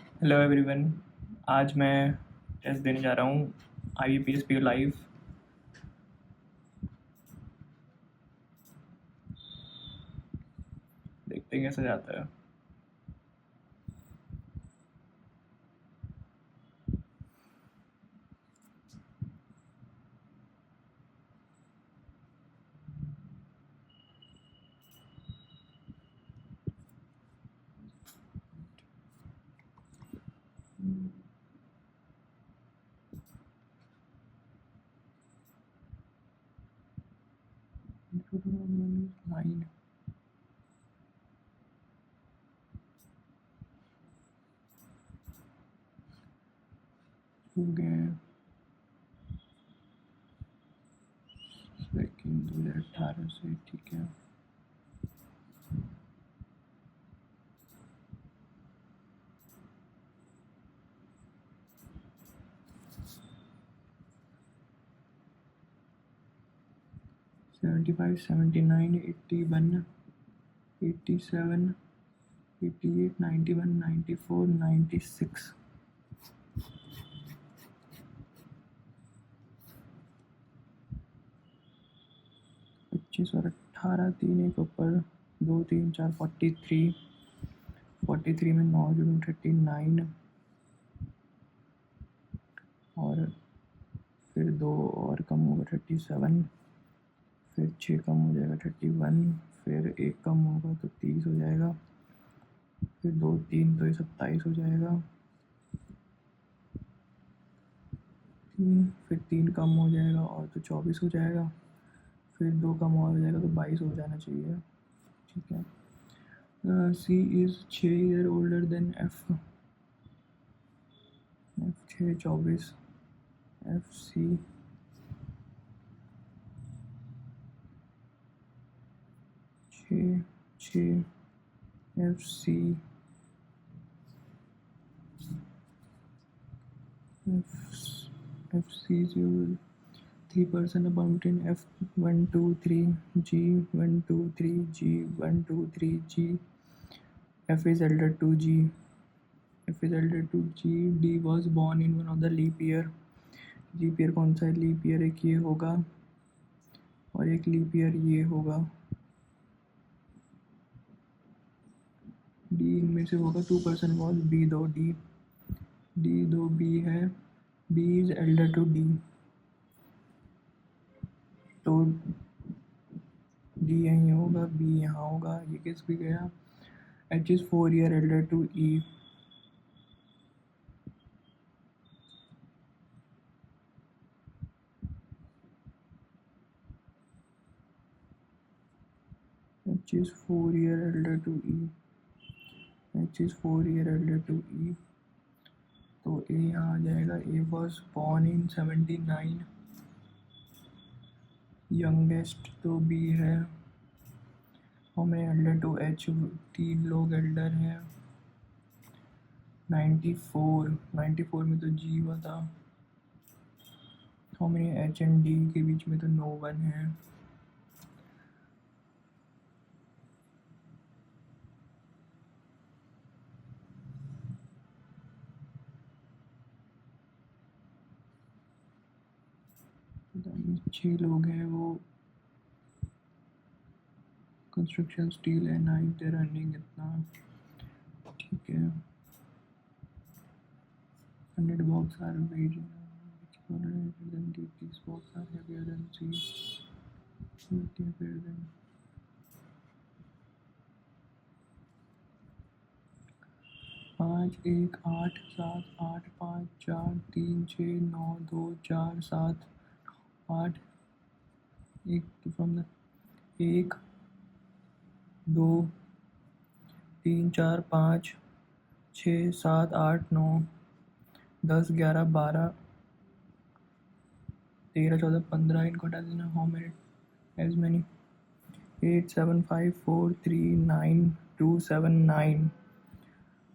Hello everyone. आज मैं test देने जा रहा हूँ IBPS पे लाइव। देखते हैं कैसे जाता है। नाइन हो गए। सेकेंड 2018 से ठीक है। 75 79 81 87 88 91 94 96 25 और 18 तीन एक ऊपर 2 3 4 43 में 9 जुड़ूँ 39 और फिर 2 और कम होगा 37, फिर 6 कम हो जाएगा 31, फिर 1 कम होगा तो 30 हो जाएगा, फिर 2 3 तो ये 27 हो जाएगा, फिर 3 कम हो जाएगा और तो 24 हो जाएगा, फिर 2 कम और हो जाएगा तो 22 हो जाना चाहिए। ठीक है। C is 6 year older than F 6 24 FC 6 6 FC FC 3% about in F123 G123 G123 G F is elder to G. F is elder to G. D was born in one of the leap year. Leap year कौन सा है? Leap year एक ये होगा और एक leap year ये होगा। डी इनमें से होगा 2% वॉज बी दो डी डी दो बी है। B is elder to D तो डी यहीं होगा, बी यहाँ होगा। ये किस भी गया। H is 4 year elder to E. H is 4 year elder to E. H is 4 year elder to E. तो A यहाँ आ जाएगा। A was born in 79. Youngest तो B है। हमें elder to H 3 लोग elder हैं। 94 में तो G हुआ था। हमें H and D के बीच में तो no one है। छः लोग हैं। वो कंस्ट्रक्शन स्टील है। 9 थे रनिंग इतना। ठीक है। 100 box are weighed. These box are heavier than C. Heavier than 5 1 8 7 8 5 4 3 6 9 2 4 7 8 1 from the 1 2 3 4 5 6 7 8 9 10 11 12 13 14 15 इनको हटा देना। हाउ मेनी एज मैनी 8 7 5 4 3 9 2 7 9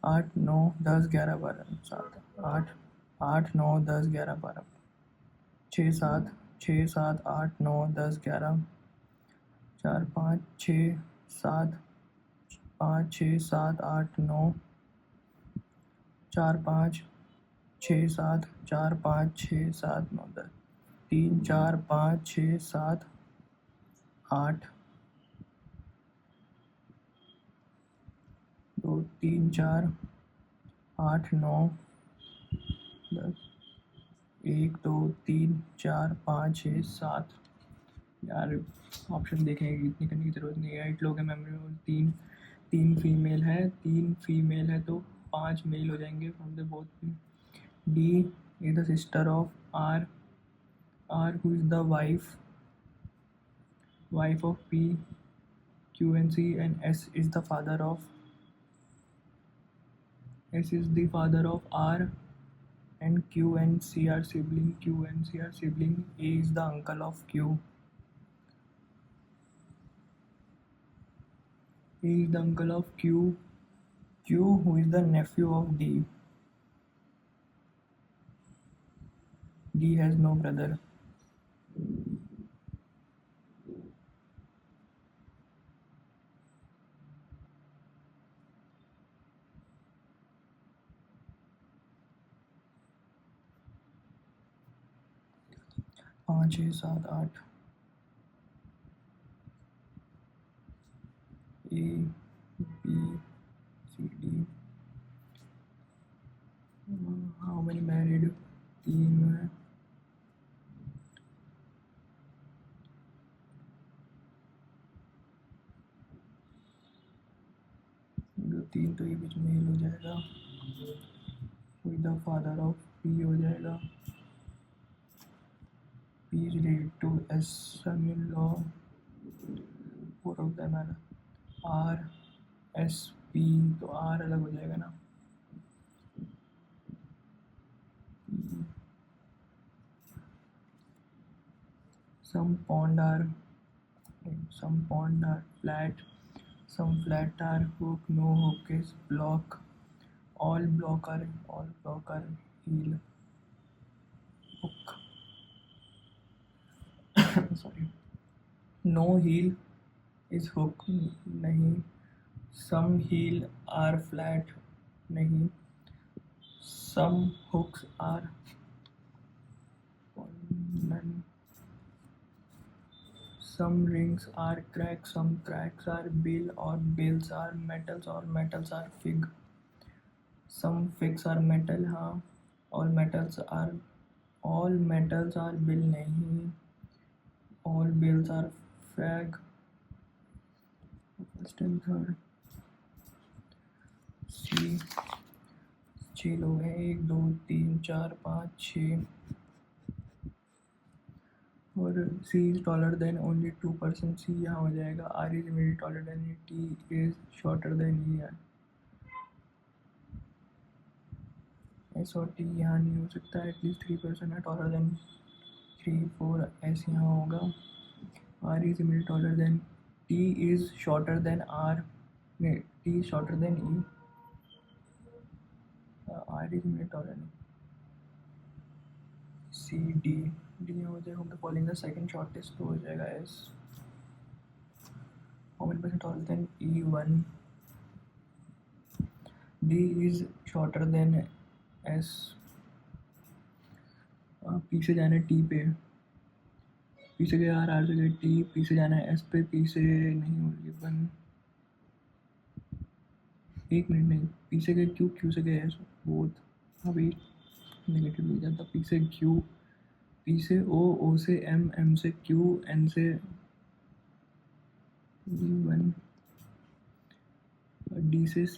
8 9 10 11 12 7 8 8 9 10 11 12 6 7 6 7 8 9 10 11 4 5 6 7 5 6 7 8 9 4 5 6 7 4 5 6 7 9 10 3 4 5 6 7 8 2 3 4 8 9 10 1 2 3 4 5 6 7 यार ऑप्शन देखेंगे, इतनी करने की ज़रूरत नहीं है। 8 लोग हैं मेमोरी में, तीन तीन फीमेल है तो 5 मेल हो जाएंगे from the both. D is the sister of R who is the wife of P Q and C, and S is the father of R, and Q and C are sibling. A is the uncle of Q. A is the uncle of Q. Q who is the nephew of D. D has no brother. पाँच छः सात आठ A B C D. How many married? तीन है। जो तीन तो ये बीच में मेल हो जाएगा। With the father of P हो जाएगा। P is related to S son-in-law. Four of them है ना। R S P तो R अलग हो जाएगा ना। Some pond are flat, some flat are hook, no hook is block, all block are heel hook. Sorry, no heel is hook नहीं, some heel are flat नहीं, some hooks are none, some rings are crack, some cracks are bill, or bills are metals, or metals are fig. Some figs are metal, हाँ। all metals are bill नहीं, all bills are fag. First and third C. 6 लोग हैं, 1 2 3 4 5 6, और C is taller than only 2%. C यहाँ हो जाएगा। R is immediately taller than E. T is shorter than E है। S और T यहाँ नहीं हो सकता, एटलीस्ट 3% है taller than 3 4। S यहाँ होगा। R is immediately taller than, T is shorter than R, नहीं, T is shorter than E, R is immediately taller than C D हो जाएगा। हम तो फॉलोइंग द सेकंड शॉर्टेस्ट तो हो जाएगा S। How many percent taller than E1? D is shorter than S। P से जाना है T पे, P से गया R से गया T, P से जाना है S पे, P से नहीं हो रही बन, एक मिनट नहीं, P से गया Q से गया S, बोथ अभी नेगेटिव हो जाता। P से Q, P से O से M से Q, N से D1, D से C,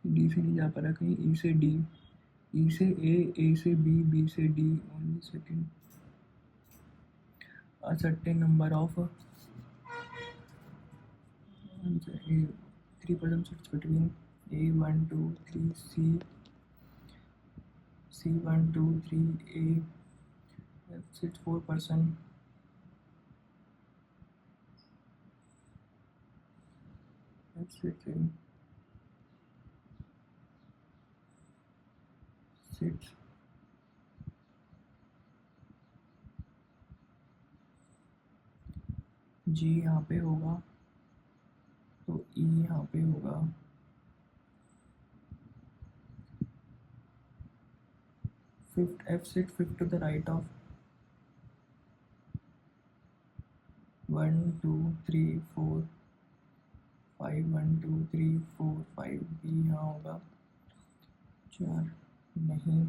D से नहीं जा पा रहा कहीं, E से D, E से A से B से D, only second, a certain number of 3% sits between A1 2 3 C1 2 3 A, sits 4%. That's it. Sits G यहाँ पे होगा तो E यहाँ पे होगा। fifth F sits fifth to the right of 1 2 3 4 5 1 2 3 4 5 B यहाँ होगा 4 नहीं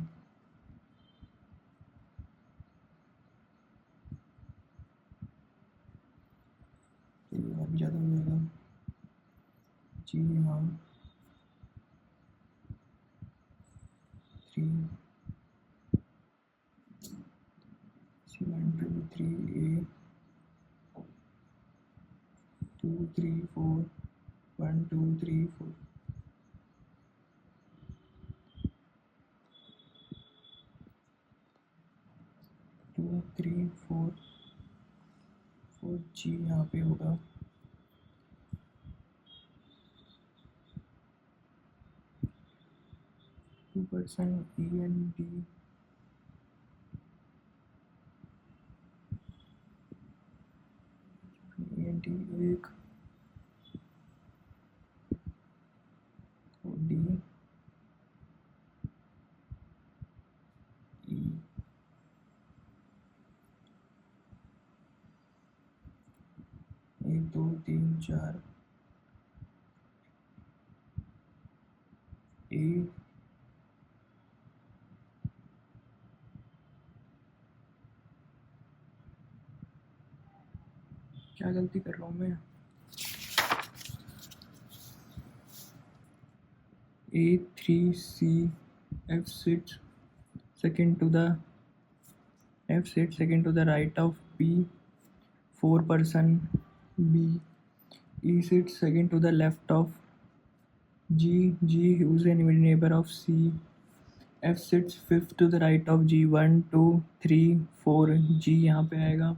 तो ये और भी ज़्यादा हो जाएगा जी हाँ 3 1 2 3 A 2 3 4 1 2 3 4 2 3 4 4 G यहाँ पे होगा 2% E and D एक D E 1 2 3 4 A क्या गलती कर रहा हूँ मैं A3C F sits second to the right of B 4% B E sits second to the left of G who's a neighbor of C F sits fifth to the right of G 1 2 3 4 G यहाँ पे आएगा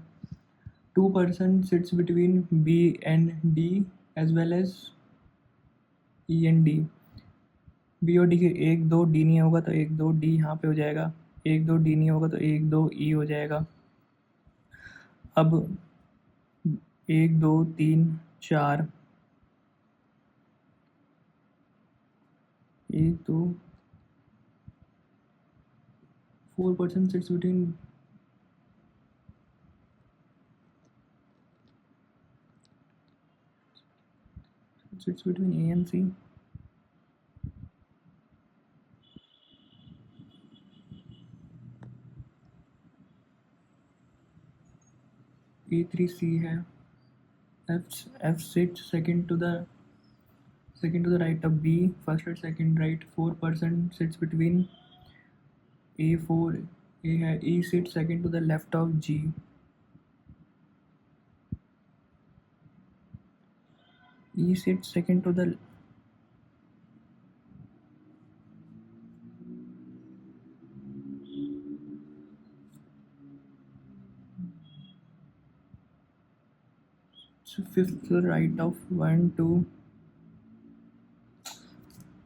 2% sits between B and D as well as E and D B और D के 1 2 D नहीं होगा तो 1 2 D यहाँ पे हो जाएगा 1 2 डी नहीं होगा तो 1 2 ई हो जाएगा अब 1 2 3 4 1 2 4% sits between A and C A3C है F sits second to the right of B first or second right 4% sits between A4 A है E sits second to the left of G E sits second to the fifth to the right of 1 2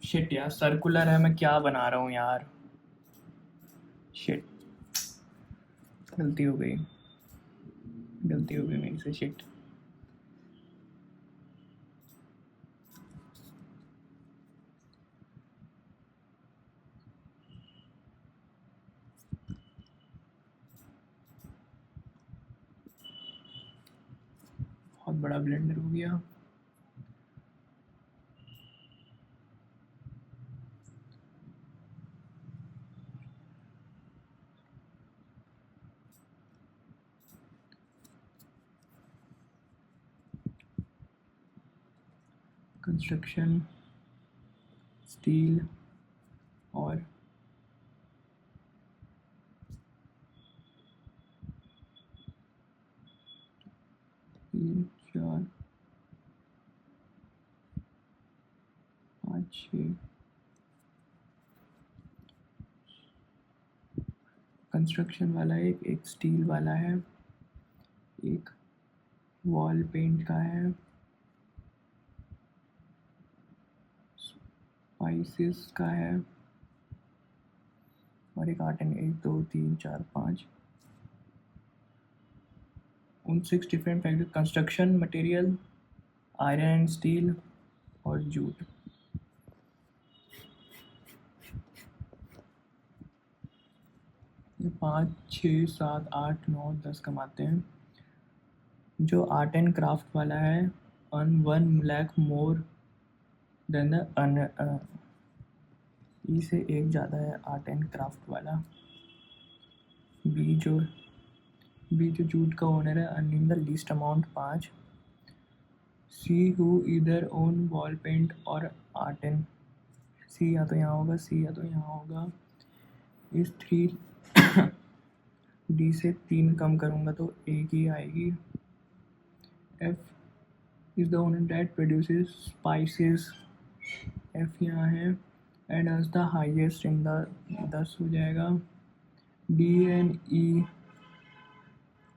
shit यार circular है मैं क्या बना रहा हूँ यार shit गलती हो गई मेरी से शिट बहुत बड़ा ब्लेंडर हो गया कंस्ट्रक्शन स्टील और 3 4 5 6 कंस्ट्रक्शन वाला एक स्टील वाला है एक वॉल पेंट का है स्पाइसेस का है और एक आर्ट एंड 1 2 3 4 5 उन 6 different factory construction material iron and steel और जूट ये 5 6 7 8 9 10 कमाते हैं। जो आर्ट एंड क्राफ्ट वाला है earn 1 lakh more than the E से एक ज़्यादा है आर्ट एंड क्राफ्ट वाला। बी जो जूट का ओनर है earning the least amount 5। C who इधर ओन वॉल पेंट और आर्ट एंड, सी या तो यहाँ होगा, सी या तो यहाँ होगा। इस 3 डी से 3 कम करूँगा तो एक ही आएगी। F is the owner that produces spices, F यहाँ है। And as the highest in the 10 हो जाएगा। डी एंड ई,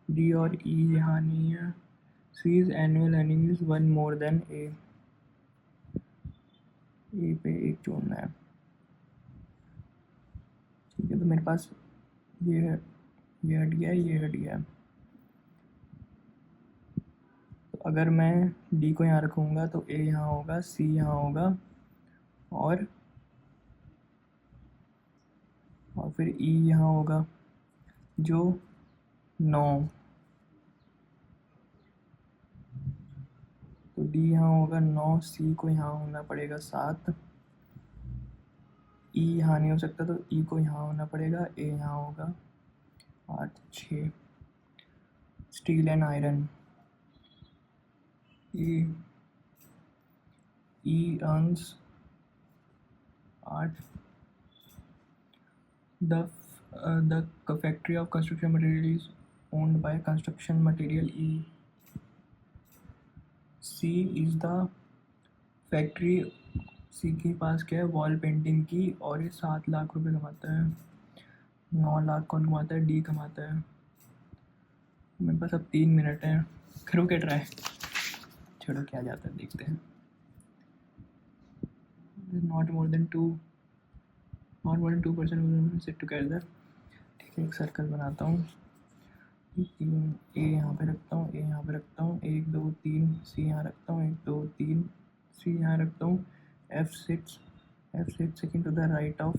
डी और ई यहाँ नहीं है। C is annual earning is 1 more than A, A पे एक जोड़ना है। ठीक है, तो मेरे पास ये है, ये हट गया, ये हट गया। तो अगर मैं डी को यहाँ रखूँगा तो ए यहाँ होगा, सी यहाँ होगा और फिर ई यहाँ होगा जो 9। तो डी यहाँ होगा 9, सी को यहाँ होना पड़ेगा 7, ई यहाँ नहीं हो सकता तो ई को यहाँ होना पड़ेगा, ए यहाँ होगा 8 6। Steel and iron, E earns 8। The factory of construction material is owned by construction material E. C is the factory, C के पास क्या है वॉल पेंटिंग की और ये 7 लाख रुपए कमाता है। 9 लाख कौन कमाता है? डी कमाता है। मेरे पास अब 3 मिनट हैं, करो क्या ट्राई, छोड़ो क्या जाता है देखते हैं। Not more than 2% sit together। ठीक है, एक सर्कल बनाता हूँ, 3 ए यहाँ पे रखता हूँ, ए यहाँ पे रखता हूँ, 1 2 3 सी यहाँ रखता हूँ, 1 2 3 सी यहाँ रखता हूँ। F sits second to the right of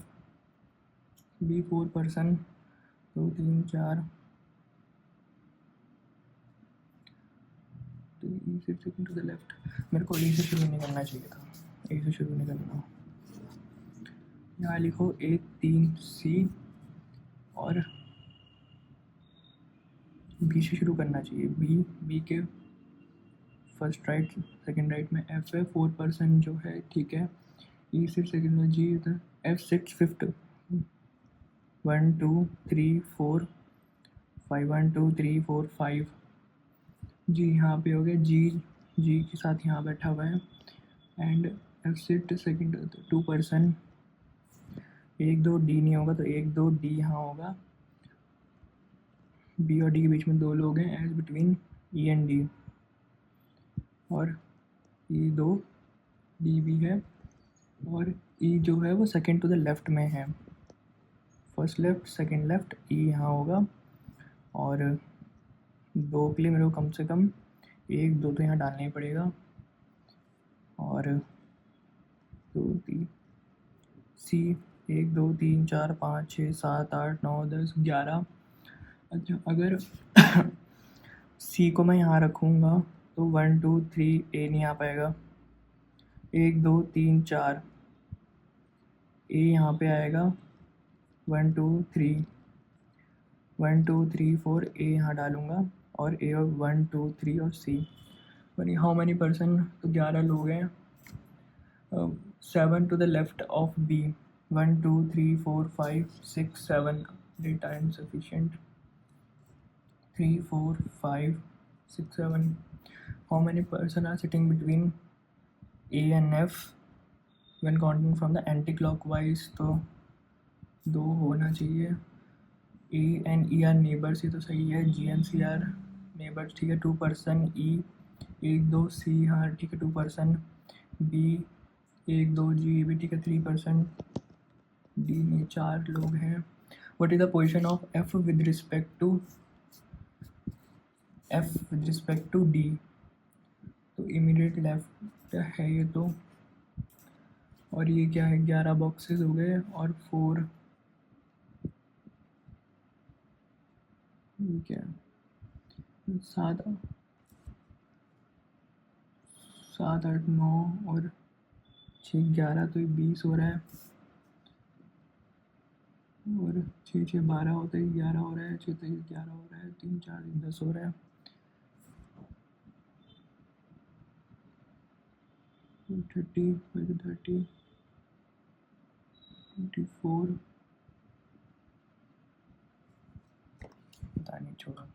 B 4%, 2 3 4। तो E sits second to the left. मेरे को ई से शुरू नहीं करना चाहिए था, ए से शुरू नहीं करना। यहाँ लिखो 1 3 सी और बी से शुरू करना चाहिए। बी के फर्स्ट राइट सेकंड राइट में एफ है, 4% जो है, ठीक है। ई सिक्स सेकंड में जी, एफ सिक्स फिफ्थ, 1 2 3 4 5, 1 2 3 4 5। जी यहाँ पे हो गया, जी के साथ यहाँ बैठा हुआ है। And F six second 2%, 1 2 D नहीं होगा तो 1 2 डी यहाँ होगा। बी और डी के बीच में 2 लोग हैं, as between E and D, और ई 2 डी भी है, और ई जो है वो सेकंड टू द लेफ्ट में है, फर्स्ट लेफ्ट सेकंड लेफ्ट, ई यहाँ होगा। और 2 के लिए मेरे को कम से कम 1 2 तो यहाँ डालना ही पड़ेगा, और 2 3 सी 1 2 3 4 5 6 7 8 9 10 11। अच्छा, अगर सी को मैं यहाँ रखूँगा तो 1 2 3 ए नहीं आ पाएगा, 1 2 3 4 ए यहाँ पे आएगा, 1 2 3 1 2 3 4 ए यहाँ डालूँगा, और ए और 1 2 3 और सी। और हाउ मैनी पर्सन, तो 11 लोग हैं। 7 to the left of B, 1 2 3 4 5 6 7, data insufficient, 3 4 5 6 7। How many person are sitting between A and F when counting from the anticlockwise, तो 2 होना चाहिए। A and E are neighbours, ये तो सही है। G and C are neighbours, ठीक है, 2%। ई 1 2 सी, हाँ ठीक है 2%। बी 1 2 जी भी ठीक है 3%। डी में 4 लोग हैं। What is the position of F with respect to D, तो इमीडिएट लेफ्ट है ये तो। और ये क्या है, 11 बॉक्सेस हो गए और 4 ठीक है। सात सात आठ नौ और 6 11 तो 20 हो रहा है, और 6 6 12 होता है 11 हो रहा है, 6 11 हो रहा है, 3 4 10 हो रहा है, 30 फिर 30 24, पता नहीं छोड़ो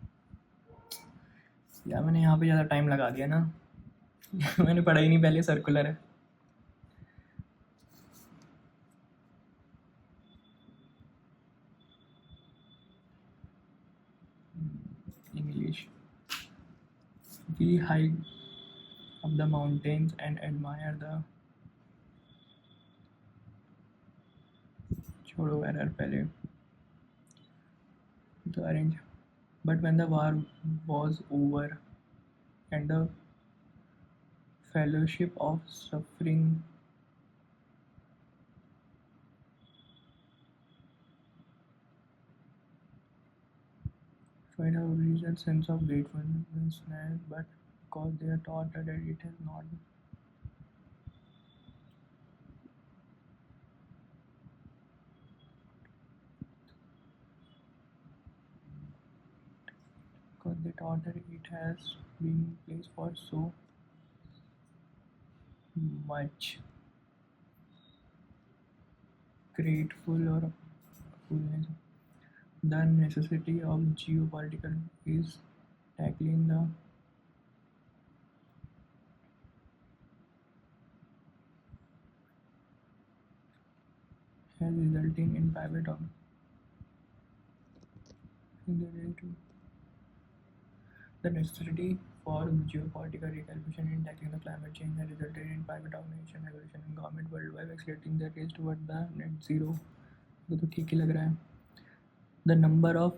यार, मैंने यहाँ पे ज़्यादा टाइम लगा दिया ना। मैंने पढ़ा ही नहीं पहले सर्कुलर है। English. We hike up the mountains and admire the, छोड़ो एरर पहले, तो arrange, but when the war was over and the fellowship of suffering tried a original sense of gratefulness, but because they are taught that it has not, because they taught that it has been in place for so much, grateful or fullness. The necessity of geopolitical is tackling the has resulting in private in the way to the necessity for geopolitical recalibration in tackling the climate change has resulted in private organization, regulation and government worldwide accelerating the race toward the net zero. ये तो ठीक ही लग रहा है. The number of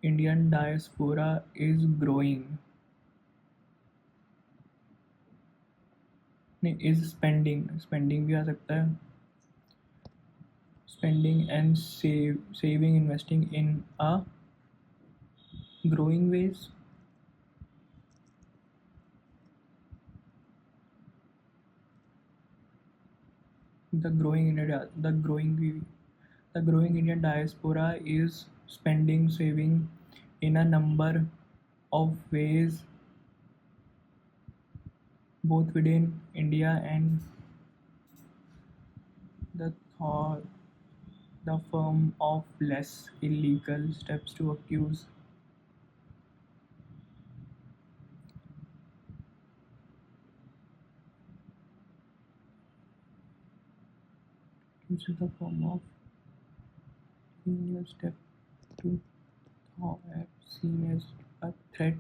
Indian diaspora is growing. नहीं, is spending भी आ सकता है. Spending and saving, investing in a growing ways. The growing Indian diaspora is spending, saving in a number of ways, both within India and the thought, the form of less illegal steps to accuse. This is the form of illegal step to have seen as a threat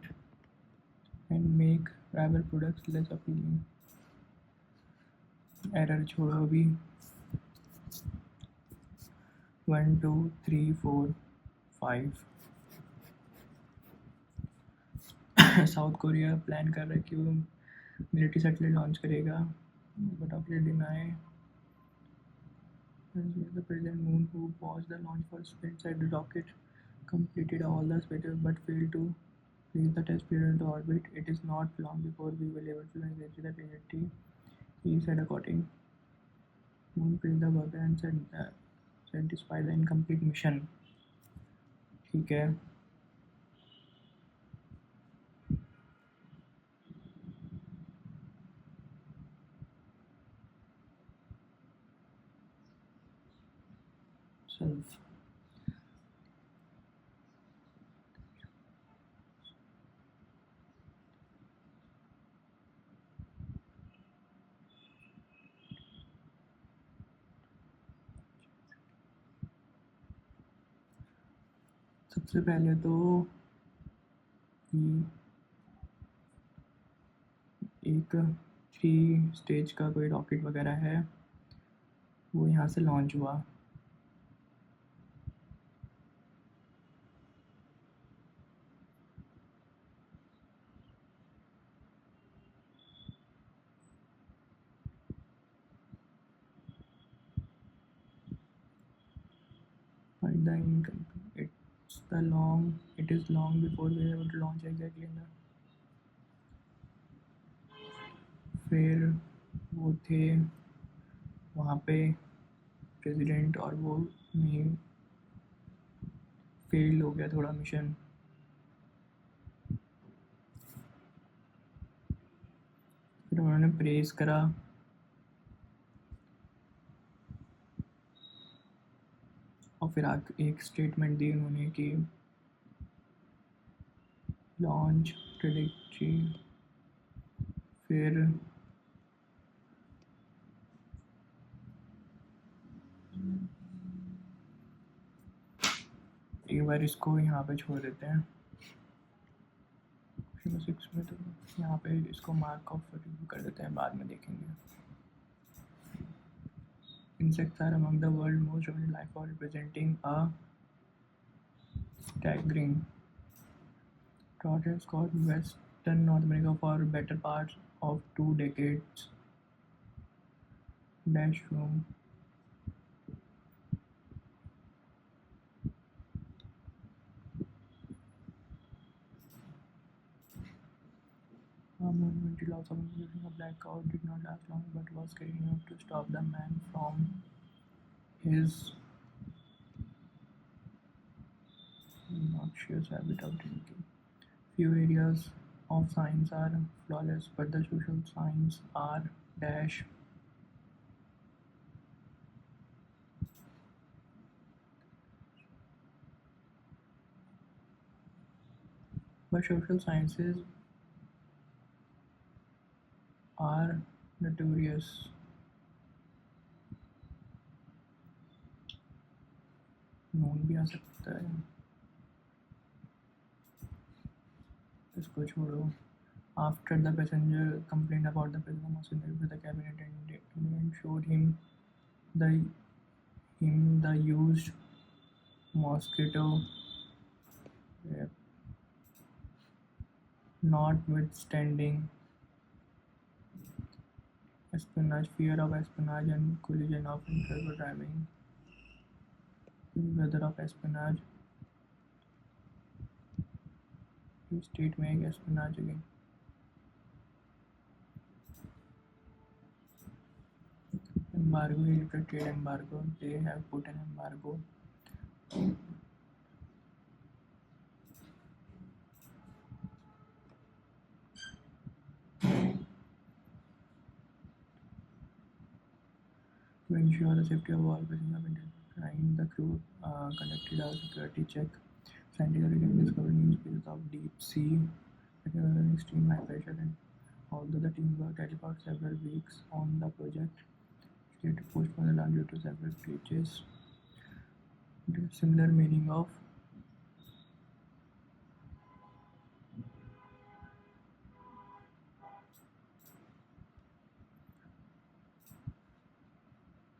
and make rival products less appealing. Error छोड़ो अभी. 1 2 3 4 5. South Korea plan कर रहा है कि वो military satellite launch करेगा, but of deny the President Moon, who paused the launch for spin-side rocket, completed all the stages but failed to reach the test period into orbit. It is not long before we will able to engage the trajectory, he said, according. Moon praised the worker and said despite the incomplete mission. ठीक है. Self. सबसे पहले तो एक 3 stage का कोई rocket वगैरह है, वो यहाँ से लॉन्च हुआ. Find the incomplete It is long before we are able to launch exactly in the फिर वो थे वहाँ पे प्रेसिडेंट और वो नहीं फेल हो गया थोड़ा मिशन फिर उन्होंने प्रेस करा और फिर एक स्टेटमेंट दी उन्होंने कि लॉन्च ट्रेजेक्टरी फिर एक बार इसको यहाँ पे छोड़ देते हैं क्वेश्चन 6 में तो यहाँ पे इसको मार्क ऑफ कर देते हैं बाद में देखेंगे Insects are among the world's most abundant life forms, representing a staggering drought has caused Western North America for better parts of 2 decades. Dash room. Monumental loss of including a black cow did not last long, but was scary enough to stop the man from his noxious habit of drinking. Few areas of science are flawless, but the social science are dash. But social sciences are notorious. Known भी आ सकता है इसको छोड़ो after the passenger complained about the presence of mosquito with the cabinet and showed him the used mosquito trap. Notwithstanding espionage, fear of espionage and collision of interest were driving weather of espionage. State make espionage again. Embargo, he lifted trade embargo. They have put an embargo. To ensure the safety of all passengers and the crew conducted a security check. Scientists again discovered new species of deep sea that were in extreme high pressure, and although the team worked at about several weeks on the project, it had to postpone the launch due to several glitches. Similar meaning of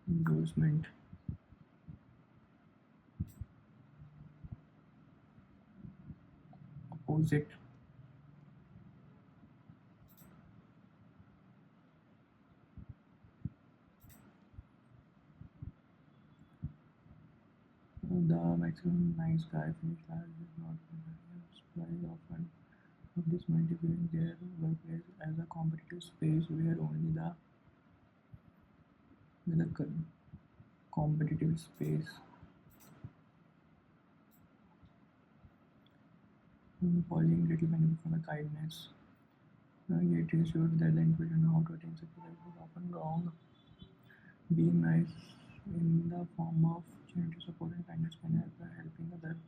endorsement. Opposite. The maximum nice guy finish last is not very often of this multiplying their workplace as a competitive space where only the competitive space following little benefit from the kindness. Yet it is sure that the intuition of how to attain success is often wrong. Being nice in the form of genuine support and kindness can help by helping others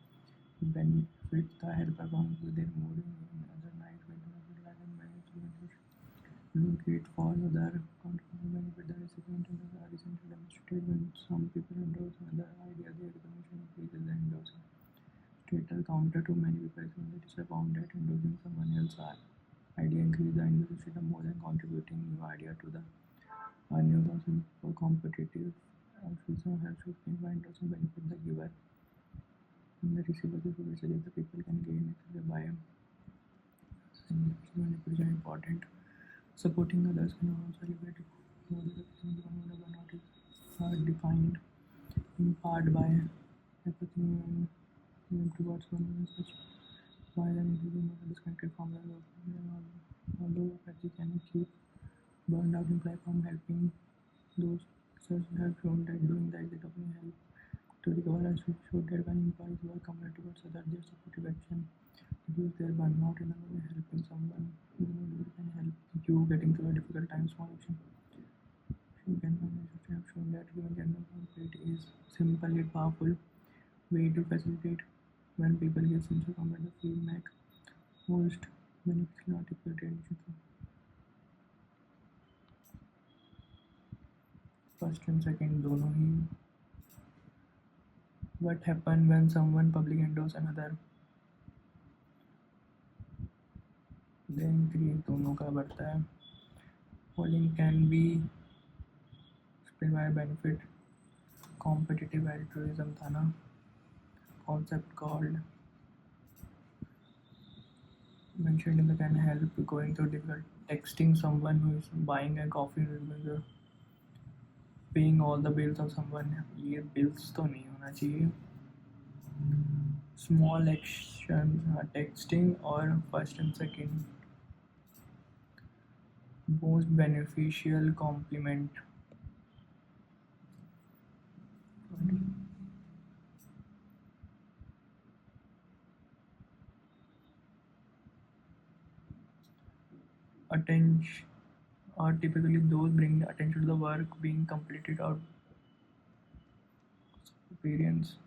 benefit the helper along with their mood in other nice way to life and manage locate for other contribution benefit the recipient and the recently demonstrated when some people endorse another idea their recognition increases the endorsing. Status counter to many people it is found that endorsing someone else's idea increases the endorsing more than contributing new idea to the new person for competitive system helps to think by endorsing benefit the giver and the receiver the suggest the people can gain it by manipulation important. Supporting others can also elevate the burnout is defined in part by empathy and empty words for me such while an increasing more disconnected from the although energy can keep burned out imply from helping those research have shown that doing the exit of help to recover and showed that when employees work committed towards others their supportive action reduce their burnout in a way helping someone who can help you getting through a difficult time small action can have shown that giving general conflict is simple yet powerful way to facilitate when people get sense of comfort the feedback most beneficial articulated initiative. First and second दोनों ही what happen when someone publicly endorse another then create दोनों का बढ़ता है polling can be explained by benefit competitive altruism था ना concept called mentioned in the can help going through difficult texting someone who is buying a coffee with paying all the bills of someone ये bills तो नहीं होना चाहिए small actions texting or first and second most beneficial compliment attention are typically those bring attention to the work being completed out experience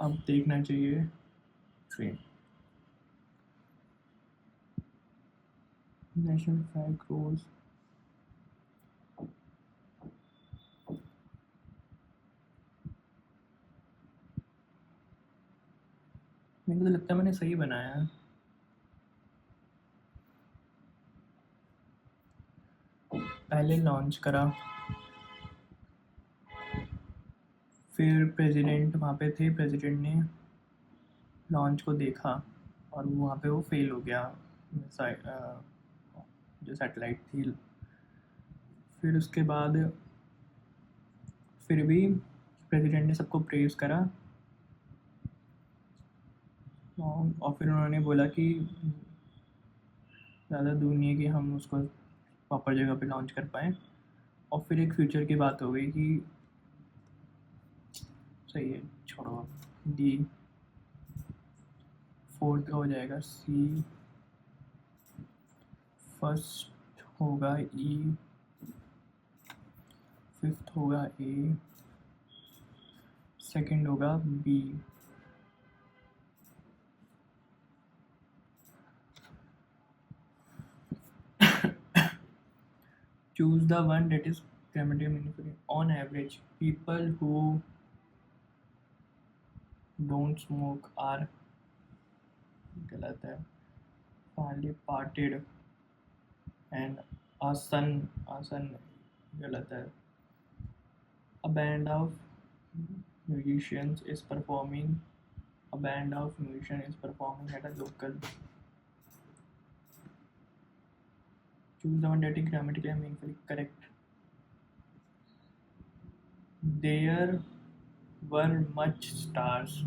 अब देखना चाहिए train national flag रोज मेरे को तो लगता है मैंने सही बनाया है पहले लॉन्च करा फिर प्रेसिडेंट वहाँ पे थे प्रेसिडेंट ने लॉन्च को देखा और वहाँ पे वो फेल हो गया जो सैटेलाइट थी फिर उसके बाद फिर भी प्रेसिडेंट ने सबको प्रेज़ करा और फिर उन्होंने बोला कि ज़्यादा दूर नहीं है कि हम उसको प्रॉपर जगह पे लॉन्च कर पाएँ और फिर एक फ्यूचर की बात हो गई कि सही है छोड़ो डी फोर्थ का हो जाएगा सी फर्स्ट होगा ई फिफ्थ होगा ए सेकंड होगा B choose the one that is grammatically meaningful on average people who don't smoke are गलत है फाली parted and आसन गलत है a band of musicians is performing at a local choose the one that is grammatically and meaningfully correct there were much stars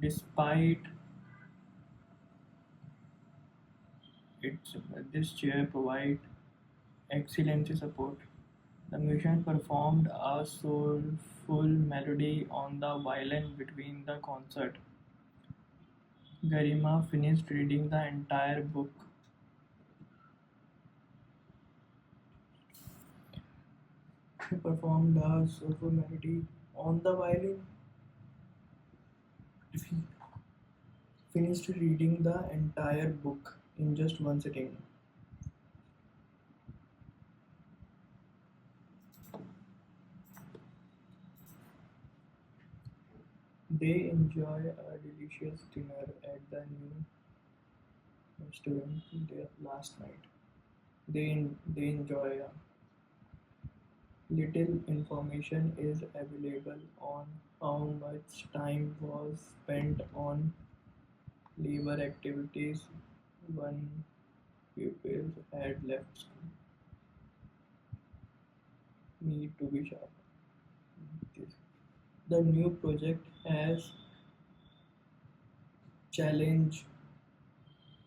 despite its this chair provide excellent support the musician performed a soulful melody on the violin between the concert Garima finished reading the entire book. She performed a soulful melody on the violin. Finished reading the entire book in just one sitting. They enjoy a delicious dinner at the new restaurant there last night. They enjoy little information is available on how much time was spent on labor activities, one pupil had left school, need to be sharp. The new project has challenged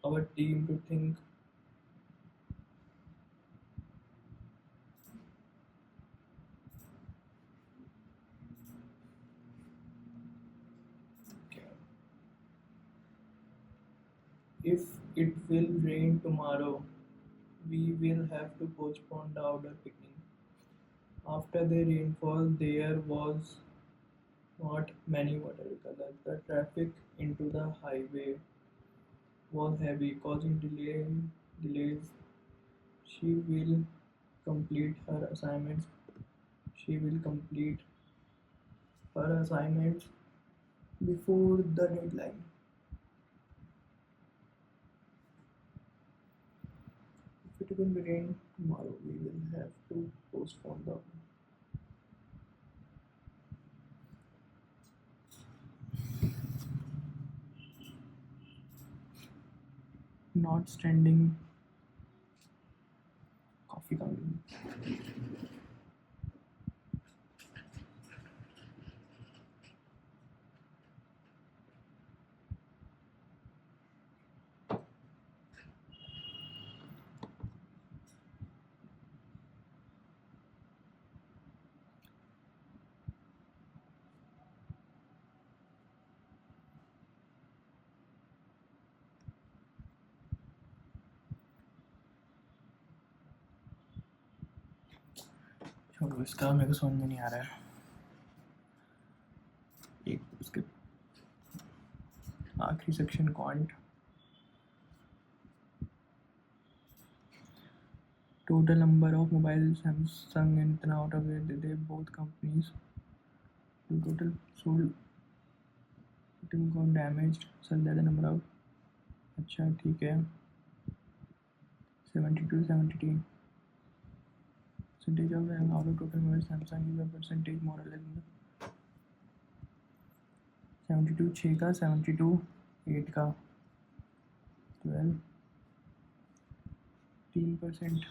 our team to think. If it will rain tomorrow, we will have to postpone the outdoor picnic. After the rainfall, there was not many water colors. The traffic into the highway was heavy, causing delays. She will complete her assignments. She will complete her assignments before the deadline. If it will rain tomorrow, we will have to postpone the. Not standing coffee coming. छोड़ो इसका मेरे को समझ में नहीं आ रहा है एक उसके आखिरी section quant total number of mobile Samsung and out of it they both companies total sold item got damaged such that the number of अच्छा ठीक है 72 72 percentage of out of total mobile Samsung is a percentage more or less 72 6 का 72 8 का 12 3%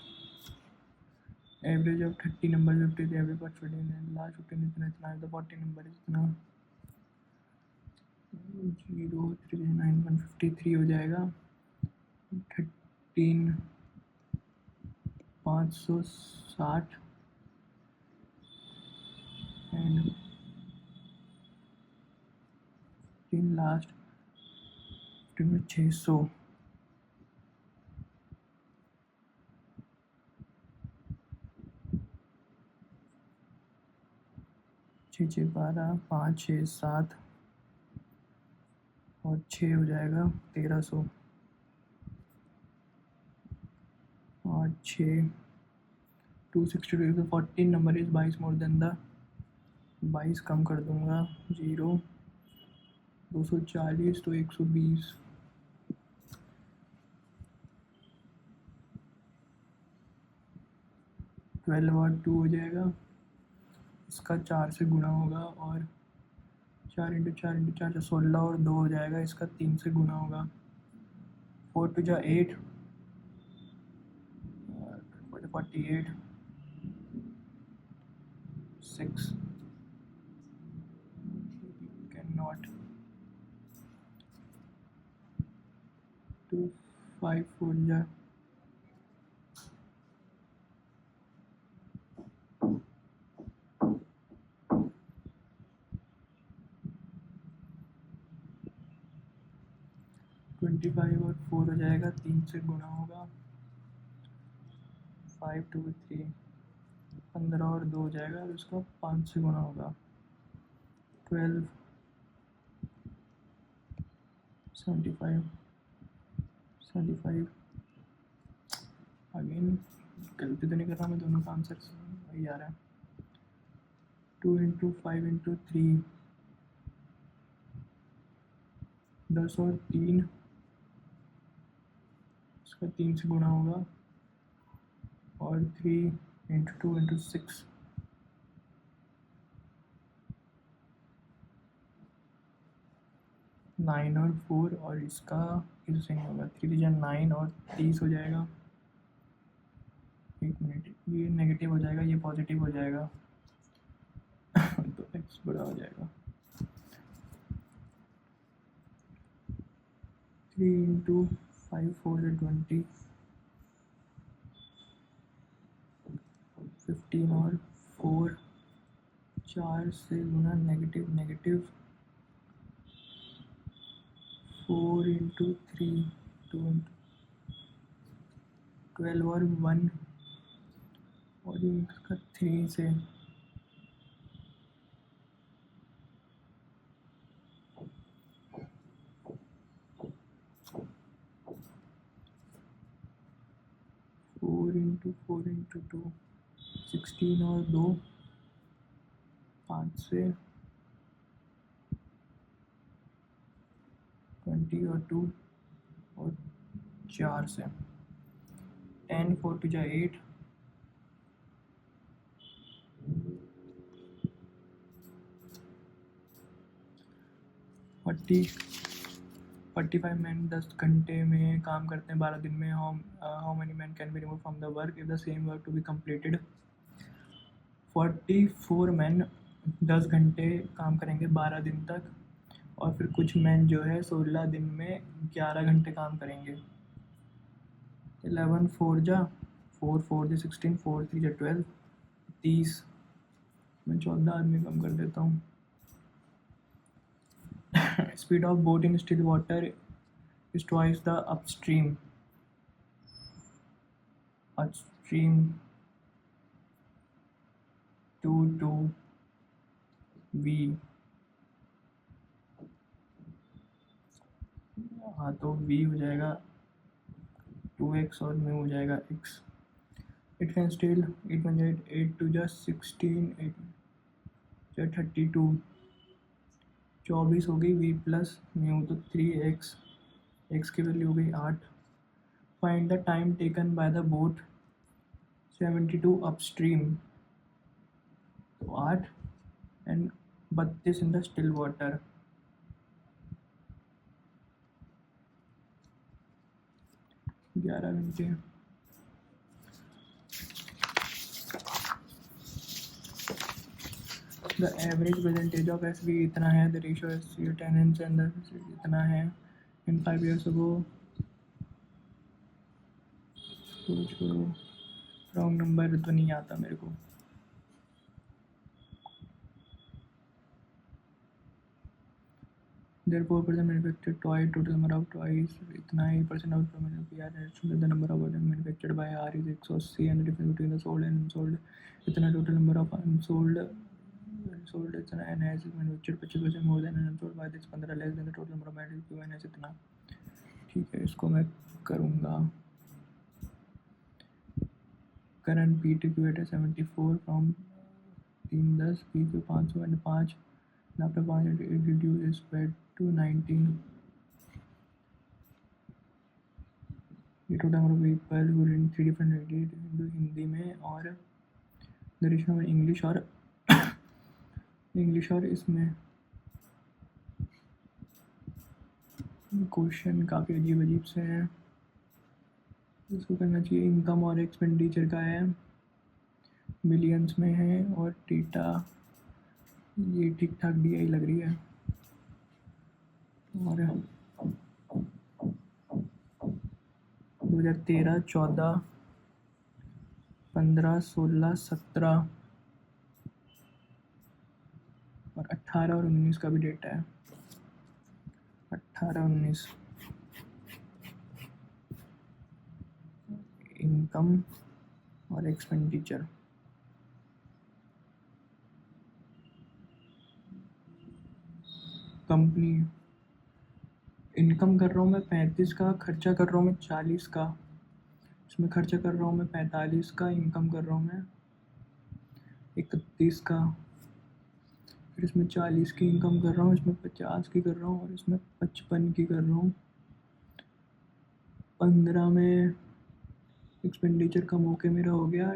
average of 30 number 50 थे average first 15 है last 15 इतना इतना है तो 40 नंबर इतना 0 3 9 153 हो जाएगा 13 560 एंड 3 लास्ट 600 6 6 12 5 6 7 और 6 हो जाएगा 1300 और 6 262 तो 14 number is 22 more than the 22 कम कर दूंगा 0 240 तो 120 12 और 2 हो जाएगा इसका 4 से गुणा होगा और 4 इंटू 4 इंटू 4 16 और 2 हो जाएगा इसका 3 से गुणा होगा 4 टू जा 8 48 6 कैन नॉट 2 5 4 जा 25 और 4 हो जाएगा 3 से गुणा होगा 5 2 3 15 और 2 हो जाएगा और उसका 5 से गुणा होगा 12 75 75 अगेन गलती तो नहीं कर रहा मैं दोनों का आंसर वही आ रहा है 2 इंटू 5 इंटू 3 10 और 3 इसका 3 से गुणा होगा और 3 इंटू 2 इंटू 6 9 9 और 4 और इसका इससे नहीं होगा, 3 9 और 30 हो जाएगा। एक मिनट, ये नेगेटिव हो जाएगा, ये पॉजिटिव हो जाएगा तो x बड़ा हो जाएगा। 3 इंटू 5 4 से 20, 15 और 4, 4 से गुना नेगेटिव नेगेटिव, 4 इंटू 3, 2 12 और 1 और इसका 3 से 4 इंटू 4 इंटू 2, 16 और 2, 5 से 20 और 2 और 4 से 10 4 टू जा 8, 45 मैन 10 घंटे में काम करते हैं 12 दिन में। How many man can be remove from the work if the same work to be completed. 44 man 10 घंटे काम करेंगे 12 दिन तक, और फिर कुछ मैन जो है 16 दिन में 11 घंटे काम करेंगे। 11 4 जा 4 4 जा 16, 4 3 जा 12, 30। मैं 14 आदमी कम कर देता हूँ। Speed of boat in still water is twice the upstream to v। हाँ तो v हो जाएगा 2x और mu हो जाएगा x। It can still 8 1 8 2 जा 16, 8 जा 32, 24 हो गई v प्लस mu तो 3x, x की वैल्यू हो गई 8। Find the time taken by the boat 72 upstream, तो 8 and 32 in the still water। 11 घंटे। The average percentage of S B इतना है, the ratio S C tenants and इतना है इन 5 years ago। छोड़ो, रॉन्ग नंबर तो नहीं आता मेरे को। Therefore, percent manufactured toy, total number of toys इतना ही, percent of the number of items manufactured by R is 180 and the difference between the sold and unsold इतना, total number of unsold sold इतना, and has manufactured 25% more than unsold by this 15 less than the total number of manufactured and has इतना। ठीक है, इसको मैं करूँगा। Current P T Q at है 74 फ्रॉम 310 P Q 500 and 5 after 5 it reduces spread to 19। ये total number of people who in 3 different languages Hindi में और दरिश्मा में इंग्लिश और इसमें क्वेश्चन काफ़ी अजीब अजीब से हैं। इसको करना चाहिए। इनकम और एक्सपेंडिचर का है, मिलियंस में है, और टीटा ये ठीक ठाक डी आई लग रही है। और 2013 14 15 16 17 और 18 और 19 का भी डेटा है। 18 19 इनकम और एक्सपेंडिचर। कंपनी इनकम कर रहा हूँ मैं 35 का, खर्चा कर रहा हूँ मैं 40 का। इसमें खर्चा कर रहा हूँ मैं 45 का, इनकम कर रहा हूँ मैं 31 का। फिर इसमें 40 की इनकम कर रहा हूँ, इसमें 50 की कर रहा हूँ, और इसमें 55 की कर रहा हूँ। 15 में एक्सपेंडिचर कम होके मेरा हो गया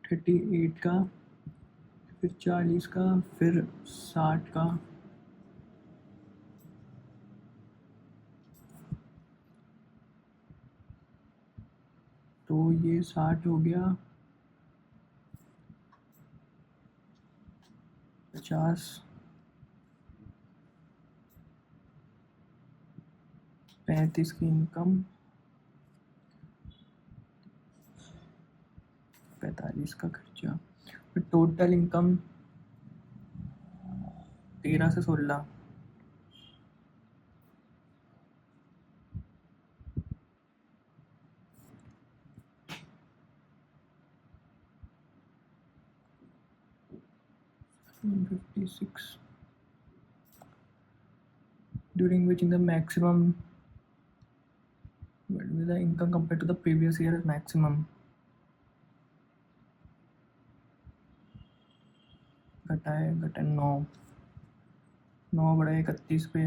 38 का, फिर 40 का, फिर 60 का, तो ये 60 हो गया, 50, 35 की इनकम, 45 का खर्चा, टोटल इनकम 13 से 16, $56, during which in the maximum with the income compared to the previous year is maximum, घटा 9 बढ़ा 31 पे,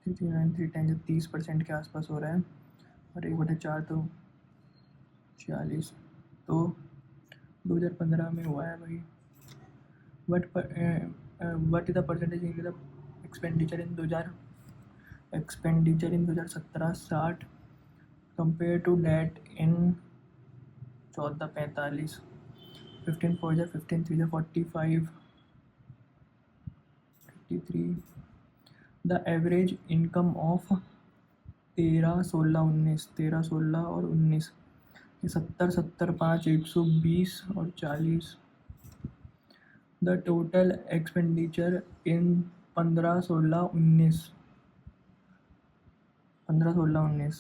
30% के आसपास हो रहा है, और 1/4 तो 46, तो 2015 में हुआ है भाई। What is the percentage in the expenditure in 2017 60 compare to that in 1445, 15 4 जा 15 3 जा 45, 53, द एवरेज इनकम ऑफ 13 16 19, 13 16 और 19, 70 70 5 120 और 40, द टोटल एक्सपेंडिचर इन 15 16 19, 15 16 19,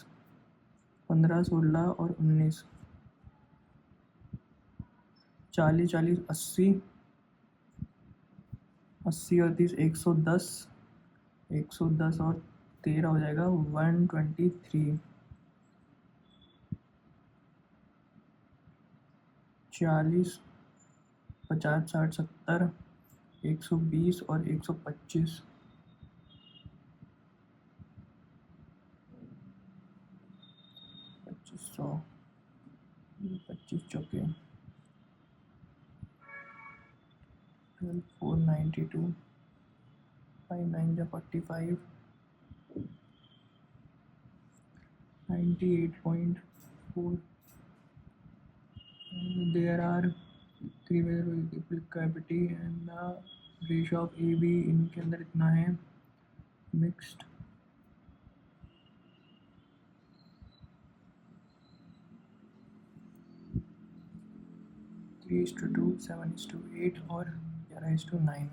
15 16 और 19, 40 40 80, 80 और 30 110, 110 और 13 हो जाएगा 123, 40 50 60 70, 120 और 125, 2500, 25 चौके 492, 5 9 जा 45, 98.4, there are 3 major people cavity and the ratio of AB इनके अंदर इतना है mixed, three is to 2 7 is to 8 और 11 इज टू 9।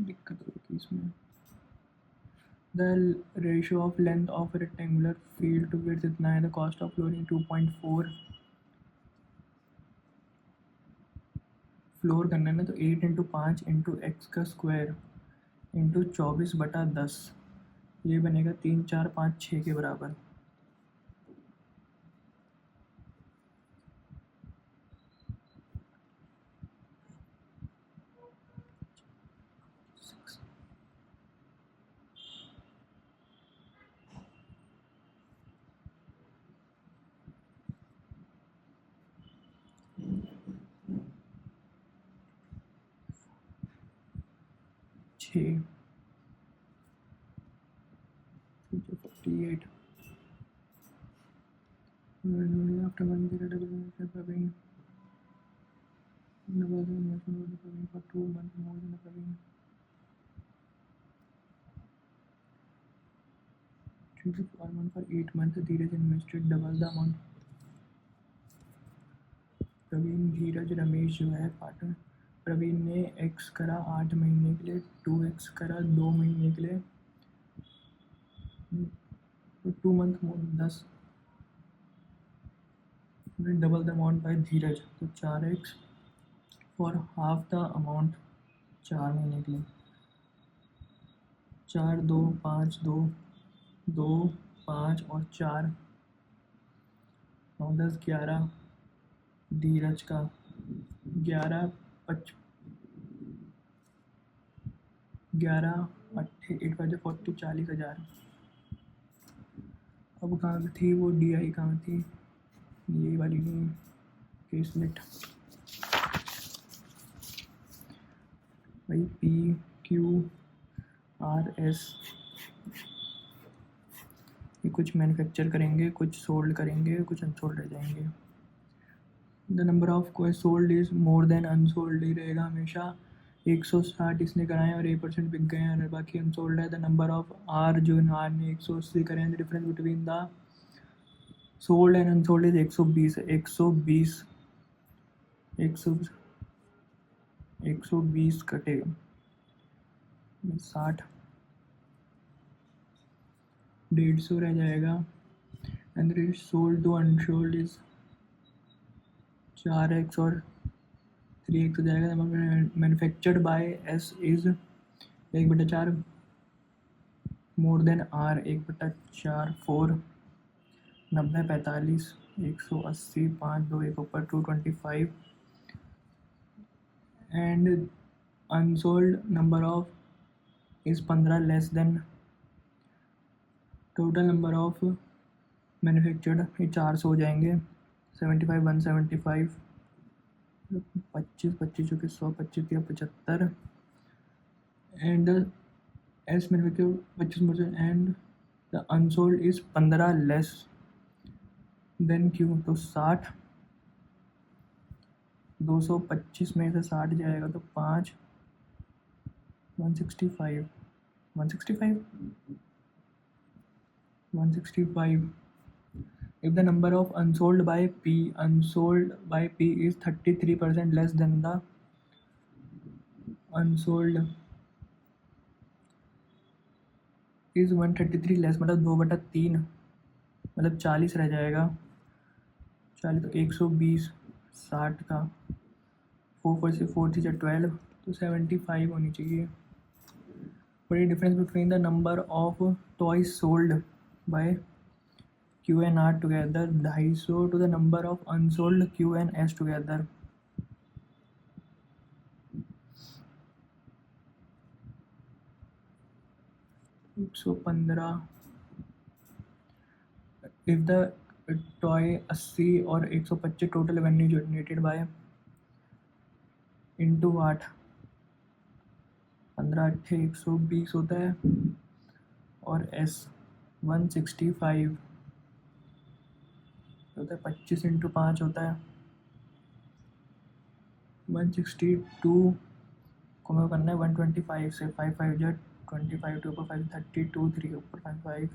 दिक्कत होगी इसमें। The ratio of length of a rectangular field to width इतना है, the cost of flooring 2.4, floor करना है ना, तो 8 इंटू 5 इंटू एक्स का स्क्वायर इंटू 24/10, ये बनेगा 3 4 5 6 के बराबर। छः 48 after 1 year double Praveen double the investment of the Praveen for 2 months more than the Praveen 3 to 4 months for 8 months Dheeraj invested double the amount। Praveen धीरज रमेश जो है पार्टनर, प्रवीण ने x करा 8 महीने के लिए, 2x करा 2 महीने के लिए, 2 month more 10, double the amount by Dheeraj, तो 4x for half the amount 4 महीने के लिए, 4 2 5 2 2 5 और 4 9 10 11, धीरज का 11 8 बजे 40,000। अब कहाँ थी वो DI, कहाँ थी ये वाली नहीं, फेसलेट भाई PQRS ये कुछ मैन्युफैक्चर करेंगे, कुछ सोल्ड करेंगे, कुछ अनसोल्ड रह जाएंगे। द नंबर ऑफ कोई sold is more than unsold ही रहेगा हमेशा। 160 इसने कराए और 8% बिक गए हैं और बाकी अनसोल्ड है। द नंबर ऑफ आर जो आर ने 180 कराए हैं, the difference between the sold and unsold is 120 है। 120 कटेगा 60, 150 रह जाएगा। And sold to unsold is 4x और 3x हो जाएगा। Manufactured by S is 1/4 more than R 1/4 4 90 45 180 5 2 1 ऊपर 225 and unsold number of is 15 less than total number of manufactured ये 400 हो जाएंगे। 75 175 25 चुके 100 25 75 and S manufacture 25% and the unsold is 15 less than Q तो 60 225 में से 60 जाएगा तो 5 165 if the number of unsold by P is 33% less than the unsold is 133 less मतलब 2/3 मतलब 40 रह जाएगा। 40 तो 120 60 का 4 से 4 थी 12 तो 75 होनी चाहिए। What is the difference between the number of toys sold by Q and R together? 250 to the number of unsold Q and S together. So 15 if the toy 80 और 125 total revenue generated by into what 15 8 120 होता है और S 165 होता है 25 into 5 होता है 162 को मैं करना है 125 से 5 5 जा 25 टू ऊपर 5 32 3 ऊपर 5 5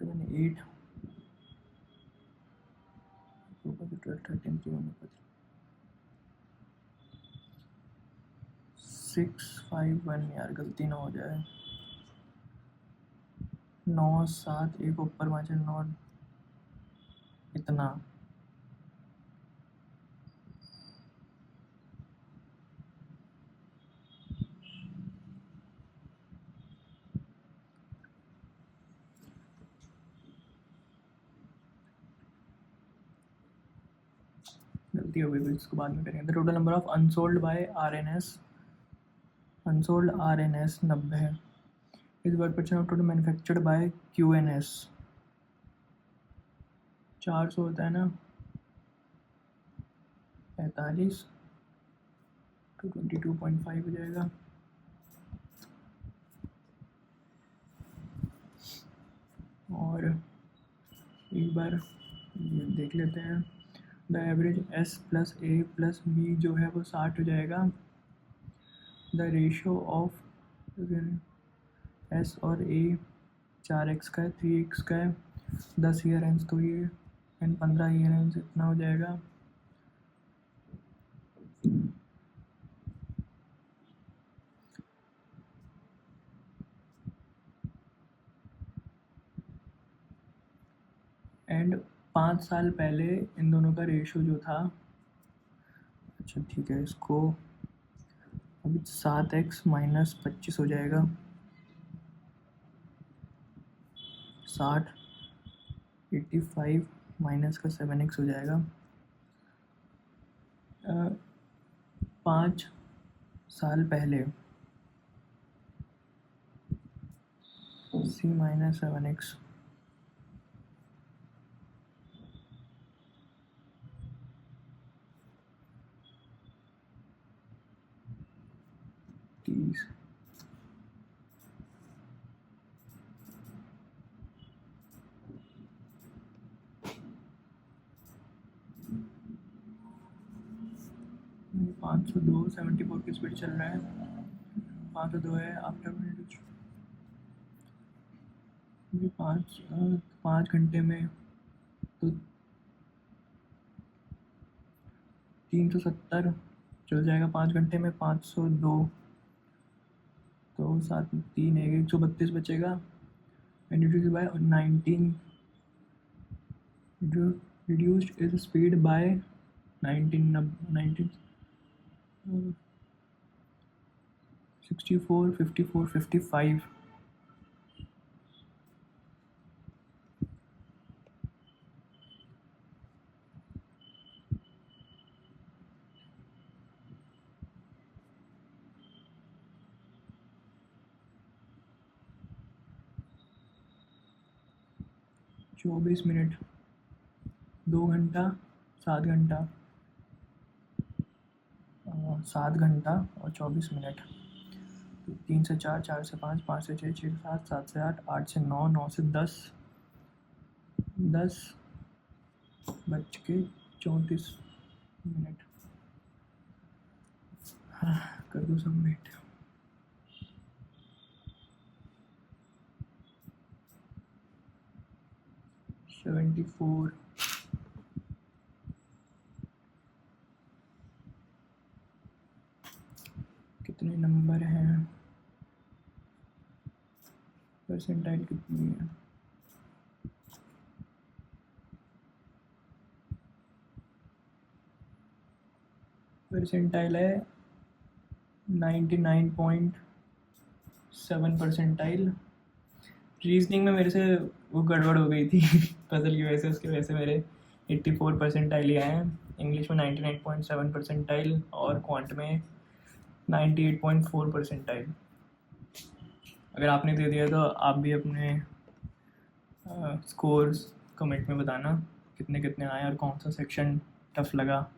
7 8 ऊपर 12 13 3 ऊपर 6 5 1 यार गलती ना हो जाए 9 7 1 ऊपर 5 9 इतना गलती हो गई इसको बाद में करेंगे। The total number of unsold by RNS 90 है। इस word percent of total manufactured by QNS 400 होता है ना 45 तो 22.5 हो जाएगा। और एक बार ये देख लेते हैं। The average S plus A plus B जो है वो 60 हो जाएगा। द रेशो ऑफ S और A 4x का है 3x का है 10 ईयर एंड तो ये एंड 15 ईयर एंड इतना हो जाएगा। एंड 5 साल पहले इन दोनों का रेशो जो था अच्छा ठीक है इसको अभी 7x माइनस 25 हो जाएगा 60 85 माइनस का 7x हो जाएगा 5 साल पहले C माइनस 7x 30। ये 502 74 की स्पीड चल रहा है। 502 है आफ्टर ये 5 घंटे में तो 370 चल जाएगा। 5 घंटे में 502 तो 7 3 132 बचेगा। And reduce by 19 reduced is speed by 19 64 54 55। चौबीस मिनट 2 घंटा 7 घंटा 7 घंटा और 24 मिनट। तो 3 से 4 4 से 5 5 से 6 6 से 7 7 से 8 8 से 9 9 से 10 10 बज के 34 मिनट। कर दो सबमिट। सेवेंटी फोर कितने नंबर हैं? परसेंटाइल कितनी है? परसेंटाइल है 99.7 परसेंटाइल। रीजनिंग में मेरे से वो गड़बड़ हो गई थी पजल की वजह से, उसकी वजह से मेरे 84 परसेंटाइल ही आए हैं। इंग्लिश में 99.7 परसेंटाइल और क्वांट में 98.4 परसेंटाइल। अगर आपने दे दिया तो आप भी अपने स्कोर्स कमेंट में बताना कितने कितने आए और कौन सा सेक्शन टफ लगा।